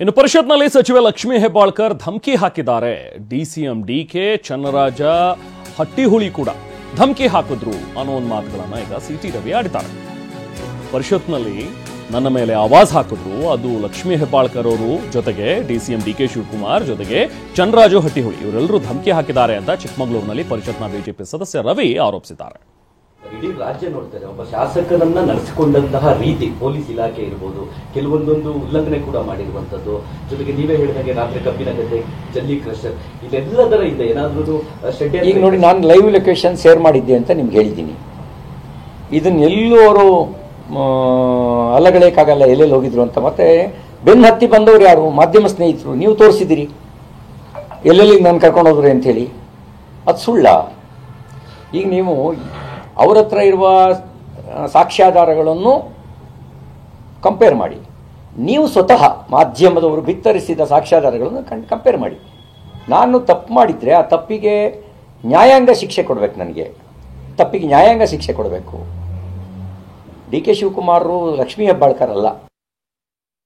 ಇನ್ನು ಪರಿಷತ್ನಲ್ಲಿ ಸಚಿವೆ ಲಕ್ಷ್ಮೀ ಹೆಬ್ಬಾಳ್ಕರ್ ಧಮಕಿ ಹಾಕಿದ್ದಾರೆ. ಡಿಸಿಎಂ ಡಿಕೆ ಚನ್ನರಾಜ ಹಟ್ಟಿಹುಳಿ ಕೂಡ ಧಮಕಿ ಹಾಕಿದ್ರು ಅನ್ನೋ ಒಂದು ಮಾತುಗಳನ್ನ ಈಗ ಸಿಟಿ ರವಿ ಆಡಿದ್ದಾರೆ. ಪರಿಷತ್ನಲ್ಲಿ ನನ್ನ ಮೇಲೆ ಆವಾಜ್ ಹಾಕಿದ್ರು, ಅದು ಲಕ್ಷ್ಮೀ ಹೆಬ್ಬಾಳ್ಕರ್ ಅವರು ಜೊತೆಗೆ ಡಿಸಿಎಂ ಡಿಕೆ ಶಿವಕುಮಾರ್ ಜೊತೆಗೆ ಚನ್ನರಾಜು ಹಟ್ಟಿಹುಳಿ ಇವರೆಲ್ಲರೂ ಧಮಕಿ ಹಾಕಿದ್ದಾರೆ ಅಂತ ಚಿಕ್ಕಮಗಳೂರಿನಲ್ಲಿ ಪರಿಷತ್ನ ಬಿಜೆಪಿ ಸದಸ್ಯ ರವಿ ಆರೋಪಿಸಿದ್ದಾರೆ. ಇಡೀ ರಾಜ್ಯ ನೋಡ್ತಾರೆ, ಒಬ್ಬ ಶಾಸಕರನ್ನ ನಡೆಸಿಕೊಂಡಂತಹ ರೀತಿ, ಪೊಲೀಸ್ ಇಲಾಖೆ ಇರ್ಬೋದು, ಕೆಲವೊಂದೊಂದು ಉಲ್ಲಂಘನೆ ಕೂಡ ಮಾಡಿರುವಂತದ್ದು, ಜೊತೆಗೆ ನೀವೇ ಹೇಳಿದಂಗೆ ರಾತ್ರಿ ಕಬ್ಬಿನ ಗದ್ದೆ, ಜಲ್ಲಿ ಕ್ರಷರ್, ಇದೆಲ್ಲದರ ಹಿಂದೆ ಏನಾದ್ರೂ ಈಗ ನೋಡಿ, ನಾನು ಲೈವ್ ಲೊಕೇಶನ್ ಶೇರ್ ಮಾಡಿದ್ದೆ ಅಂತ ನಿಮ್ಗೆ ಹೇಳಿದ್ದೀನಿ. ಇದನ್ನ ಎಲ್ಲೂ ಅವರು ಅಲ್ಲಗಳೇಕಾಗಲ್ಲ ಎಲ್ಲೆಲ್ಲಿ ಹೋಗಿದ್ರು ಅಂತ. ಮತ್ತೆ ಬೆನ್ನು ಹತ್ತಿ ಬಂದವರು ಯಾರು? ಮಾಧ್ಯಮ ಸ್ನೇಹಿತರು. ನೀವು ತೋರಿಸಿದಿರಿ ಎಲ್ಲೆಲ್ಲಿ ನಾನು ಕರ್ಕೊಂಡು ಹೋದ್ರಿ ಅಂಥೇಳಿ. ಅದು ಸುಳ್ಳ? ಈಗ ನೀವು ಅವ್ರ ಹತ್ರ ಇರುವ ಸಾಕ್ಷ್ಯಾಧಾರಗಳನ್ನು ಕಂಪೇರ್ ಮಾಡಿ, ನೀವು ಸ್ವತಃ ಮಾಧ್ಯಮದವರು ಬಿತ್ತರಿಸಿದ ಸಾಕ್ಷ್ಯಾಧಾರಗಳನ್ನು ಕಂಪೇರ್ ಮಾಡಿ. ನಾನು ತಪ್ಪು ಮಾಡಿದರೆ ಆ ತಪ್ಪಿಗೆ ನ್ಯಾಯಾಂಗ ಶಿಕ್ಷೆ ಕೊಡಬೇಕು. ನನಗೆ ತಪ್ಪಿಗೆ ನ್ಯಾಯಾಂಗ ಶಿಕ್ಷೆ ಕೊಡಬೇಕು. ಡಿ ಕೆ ಶಿವಕುಮಾರ್ ಲಕ್ಷ್ಮೀ ಹೆಬ್ಬಾಳ್ಕರ್ ಅಲ್ಲ.